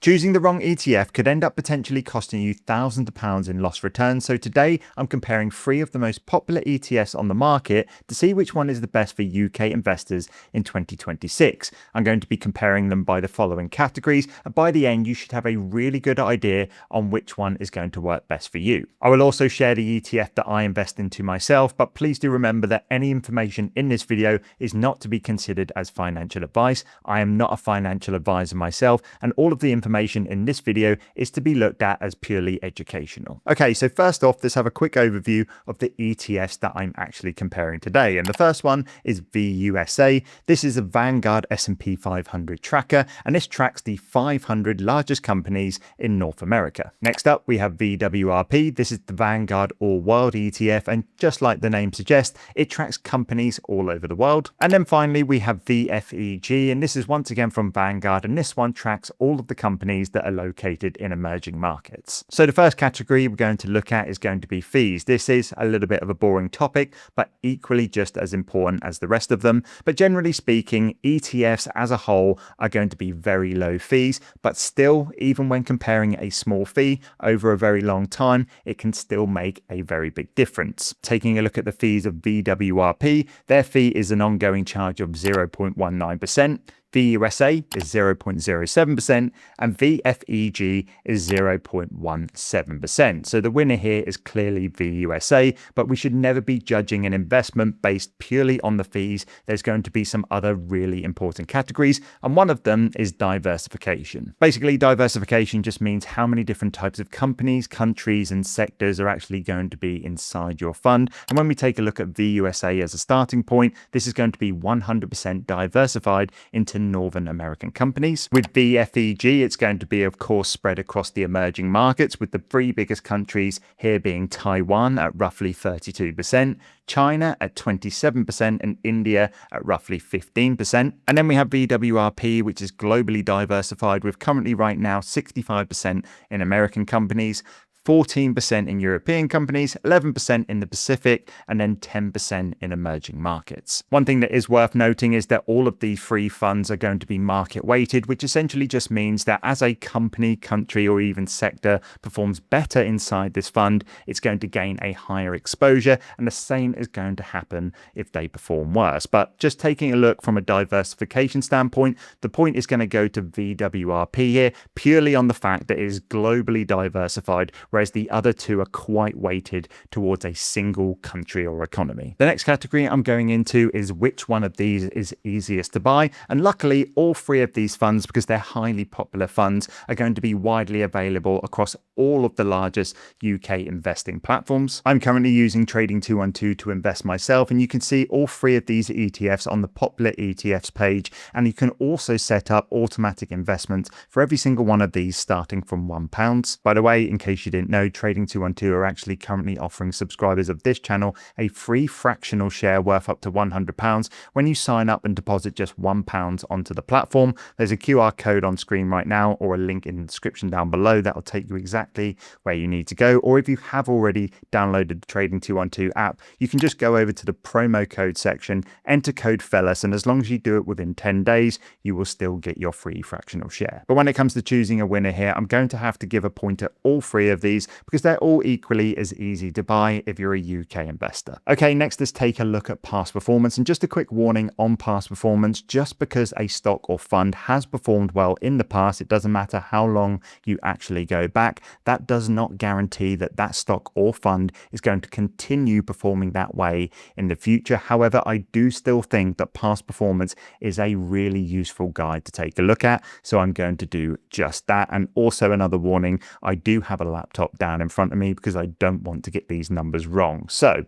Choosing the wrong ETF could end up potentially costing you thousands of pounds in lost returns, so today I'm comparing 3 of the most popular ETFs on the market to see which one is the best for UK investors in 2026. I'm going to be comparing them by the following categories, and by the end you should have a really good idea on which one is going to work best for you. I will also share the ETF that I invest into myself, but please do remember that any information in this video is not to be considered as financial advice. I am not a financial advisor myself, and all of the information in this video is to be looked at as purely educational. Okay, so first off, let's have a quick overview of the ETFs that I'm actually comparing today. And the first one is VUSA. This is a Vanguard S&P 500 tracker, and this tracks the 500 largest companies in North America. Next up, we have VWRP. This is the Vanguard All World ETF, and just like the name suggests, it tracks companies all over the world. And then finally, we have VFEG, and this is once again from Vanguard, and this one tracks all of the companies that are located in emerging markets. So the first category we're going to look at is going to be fees. This is a little bit of a boring topic, but equally just as important as the rest of them. But generally speaking, ETFs as a whole are going to be very low fees, but still, even when comparing a small fee over a very long time, it can still make a very big difference. Taking a look at the fees of VWRP, their fee is an ongoing charge of 0.19%. VUSA is 0.07% and VFEG is 0.17%. So the winner here is clearly VUSA, but we should never be judging an investment based purely on the fees. There's going to be some other really important categories, and one of them is diversification. Basically, diversification just means how many different types of companies, countries, and sectors are actually going to be inside your fund. And when we take a look at VUSA as a starting point, this is going to be 100% diversified into Northern American companies. With VFEG, it's going to be, of course, spread across the emerging markets, with the 3 biggest countries here being Taiwan at roughly 32%, China at 27%, and India at roughly 15%. And then we have VWRP, which is globally diversified, with currently right now 65% in American companies, 14% in European companies, 11% in the Pacific, and then 10% in emerging markets. One thing that is worth noting is that all of these 3 funds are going to be market weighted, which essentially just means that as a company, country, or even sector performs better inside this fund, it's going to gain a higher exposure, and the same is going to happen if they perform worse. But just taking a look from a diversification standpoint, the point is going to go to VWRP here, purely on the fact that it is globally diversified, whereas the other 2 are quite weighted towards a single country or economy. The next category I'm going into is which one of these is easiest to buy, and luckily all 3 of these funds, because they're highly popular funds, are going to be widely available across all of the largest UK investing platforms. I'm currently using Trading 212 to invest myself, and you can see all 3 of these ETFs on the popular ETFs page, and you can also set up automatic investments for every single one of these starting from £1. By the way, in case you didn't know, Trading 212 are actually currently offering subscribers of this channel a free fractional share worth up to £100 when you sign up and deposit just £1 onto the platform. There's a QR code on screen right now, or a link in the description down below that will take you exactly where you need to go. Or if you have already downloaded the Trading 212 app, you can just go over to the promo code section, enter code FELLAS, and as long as you do it within 10 days, you will still get your free fractional share. But when it comes to choosing a winner here, I'm going to have to give a point at all 3 of these because they're all equally as easy to buy if you're a UK investor. Okay, next let's take a look at past performance, and just a quick warning on past performance: just because a stock or fund has performed well in the past, it doesn't matter how long you actually go back, that does not guarantee that that stock or fund is going to continue performing that way in the future. However, I do still think that past performance is a really useful guide to take a look at, so I'm going to do just that. And also another warning, I do have a laptop down in front of me because I don't want to get these numbers wrong. So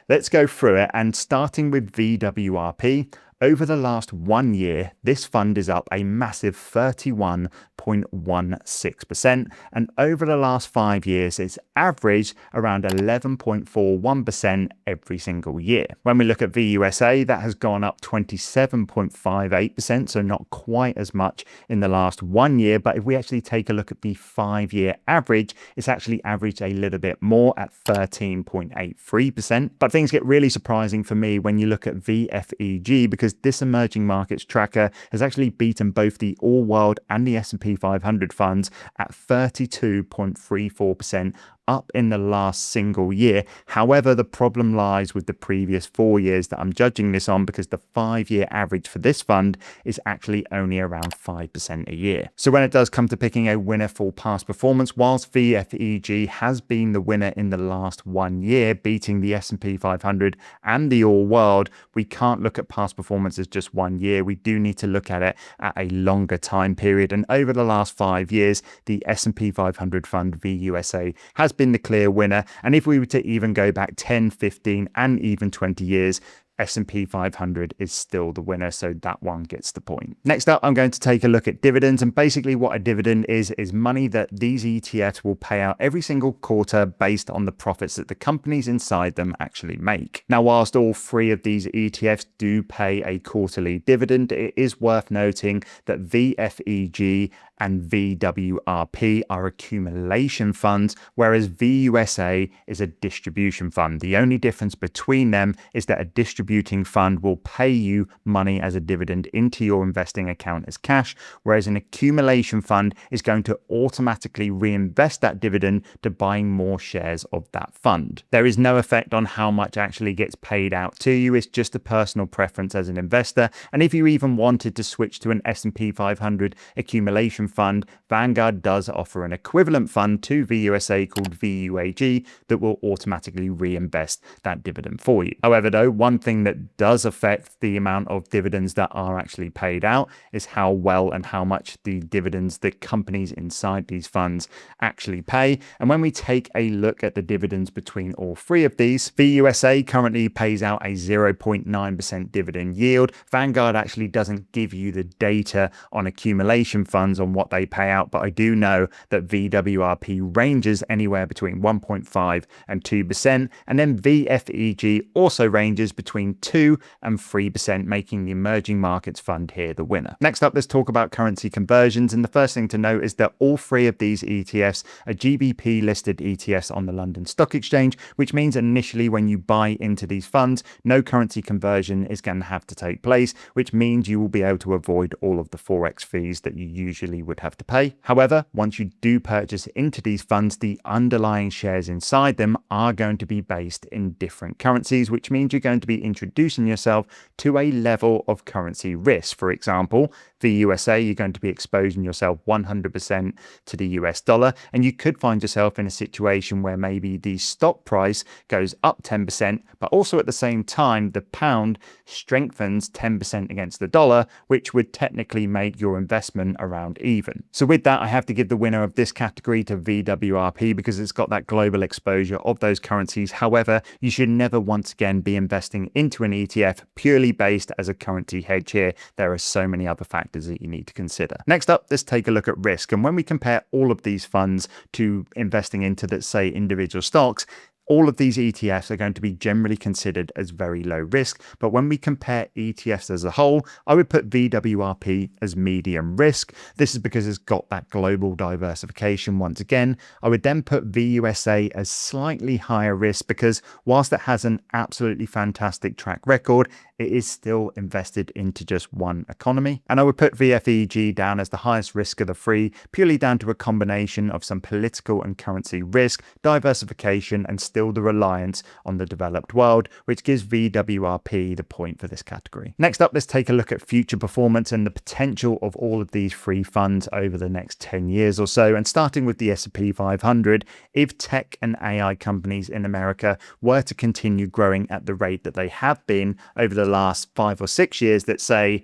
let's go through it, and starting with VWRP. Over the last 1 year, this fund is up a massive 31.16%, and over the last 5 years, it's averaged around 11.41% every single year. When we look at VUSA, that has gone up 27.58%, so not quite as much in the last 1 year, but if we actually take a look at the 5-year average, it's actually averaged a little bit more at 13.83%. But things get really surprising for me when you look at VFEG, because because this emerging markets tracker has actually beaten both the All World and the S&P 500 funds at 32.34% up in the last single year. However, the problem lies with the previous 4 years that I'm judging this on, because the 5-year average for this fund is actually only around 5% a year. So when it does come to picking a winner for past performance, whilst VFEG has been the winner in the last 1 year, beating the S&P 500 and the All World, we can't look at past performance as just 1 year. We do need to look at it at a longer time period. And over the last 5 years, the S&P 500 fund VUSA has been the clear winner. And if we were to even go back 10, 15, and even 20 years, S&P 500 is still the winner, so that one gets the point. Next up, I'm going to take a look at dividends, and basically what a dividend is money that these ETFs will pay out every single quarter based on the profits that the companies inside them actually make. Now, whilst all 3 of these ETFs do pay a quarterly dividend, it is worth noting that VFEG and VWRP are accumulation funds, whereas VUSA is a distribution fund. The only difference between them is that a distributing fund will pay you money as a dividend into your investing account as cash, whereas an accumulation fund is going to automatically reinvest that dividend to buying more shares of that fund. There is no effect on how much actually gets paid out to you. It's just a personal preference as an investor. And if you even wanted to switch to an S&P 500 accumulation fund, Vanguard does offer an equivalent fund to VUSA called VUAG that will automatically reinvest that dividend for you. However, though, one thing that does affect the amount of dividends that are actually paid out is how well and how much the dividends the companies inside these funds actually pay. And when we take a look at the dividends between all 3 of these, VUSA currently pays out a 0.9% dividend yield. Vanguard actually doesn't give you the data on accumulation funds on what they pay out, but I do know that VWRP ranges anywhere between 1.5 and 2%, and then VFEG also ranges between 2 and 3%, making the emerging markets fund here the winner. Next up, let's talk about currency conversions, and the first thing to note is that all 3 of these ETFs are GBP listed ETFs on the London Stock Exchange, which means initially when you buy into these funds, no currency conversion is going to have to take place, which means you will be able to avoid all of the forex fees that you usually would have to pay. However, once you do purchase into these funds, the underlying shares inside them are going to be based in different currencies, which means you're going to be introducing yourself to a level of currency risk. For example, the USA, you're going to be exposing yourself 100% to the US dollar, and you could find yourself in a situation where maybe the stock price goes up 10%, but also at the same time, the pound strengthens 10% against the dollar, which would technically make your investment around even. So with that, I have to give the winner of this category to VWRP because it's got that global exposure of those currencies. However, you should never once again be investing into an ETF purely based as a currency hedge here. There are so many other factors that you need to consider. Next up, let's take a look at risk. And when we compare all of these funds to investing into, let's say, individual stocks, all of these ETFs are going to be generally considered as very low risk. But when we compare ETFs as a whole, I would put VWRP as medium risk. This is because it's got that global diversification once again. I would then put VUSA as slightly higher risk because whilst it has an absolutely fantastic track record, it is still invested into just one economy. And I would put VFEG down as the highest risk of the 3, purely down to a combination of some political and currency risk, diversification, and still the reliance on the developed world, which gives VWRP the point for this category. Next up, let's take a look at future performance and the potential of all of these 3 funds over the next 10 years or so. And starting with the S&P 500, if tech and AI companies in America were to continue growing at the rate that they have been over the last 5 or 6 years, that say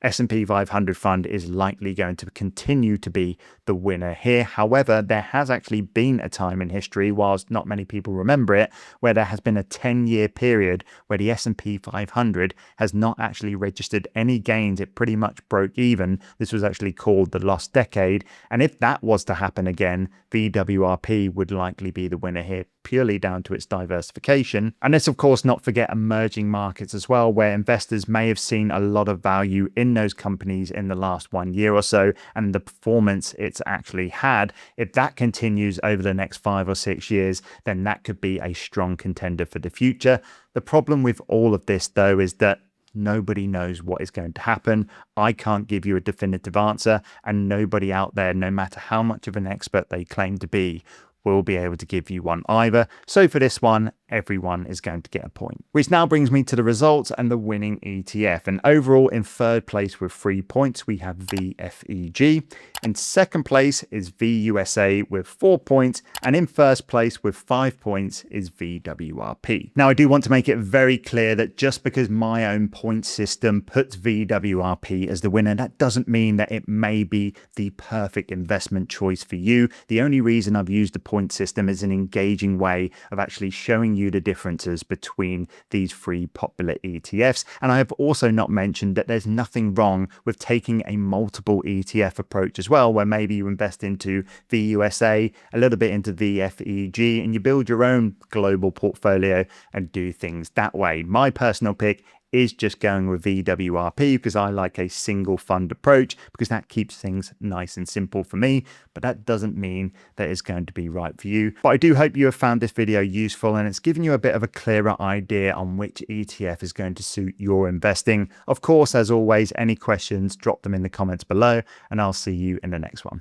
S&P 500 fund is likely going to continue to be the winner here. However, there has actually been a time in history, whilst not many people remember it, where there has been a 10-year period where the S&P 500 has not actually registered any gains. It pretty much broke even. This was actually called the lost decade. And if that was to happen again, VWRP would likely be the winner here, purely down to its diversification. And let's of course not forget emerging markets as well, where investors may have seen a lot of value in those companies in the last 1 year or so, and the performance it's actually had. If that continues over the next 5 or 6 years, then that could be a strong contender for the future. The problem with all of this though is that nobody knows what is going to happen. I can't give you a definitive answer, and nobody out there, no matter how much of an expert they claim to be, will be able to give you one either. So for this one, everyone is going to get a point. Which now brings me to the results and the winning ETF. And overall, in third place with 3 points, we have VFEG. In second place is VUSA with 4 points. And in first place with 5 points is VWRP. Now, I do want to make it very clear that just because my own point system puts VWRP as the winner, that doesn't mean that it may be the perfect investment choice for you. The only reason I've used the point system is an engaging way of actually showing you the differences between these 3 popular ETFs. And I have also not mentioned that there's nothing wrong with taking a multiple ETF approach as well, where maybe you invest into VUSA, a little bit into VFEG, and you build your own global portfolio and do things that way. My personal pick is just going with VWRP because I like a single fund approach, because that keeps things nice and simple for me, but that doesn't mean that it's going to be right for you. But I do hope you have found this video useful and it's given you a bit of a clearer idea on which ETF is going to suit your investing. Of course, as always, any questions, drop them in the comments below and I'll see you in the next one.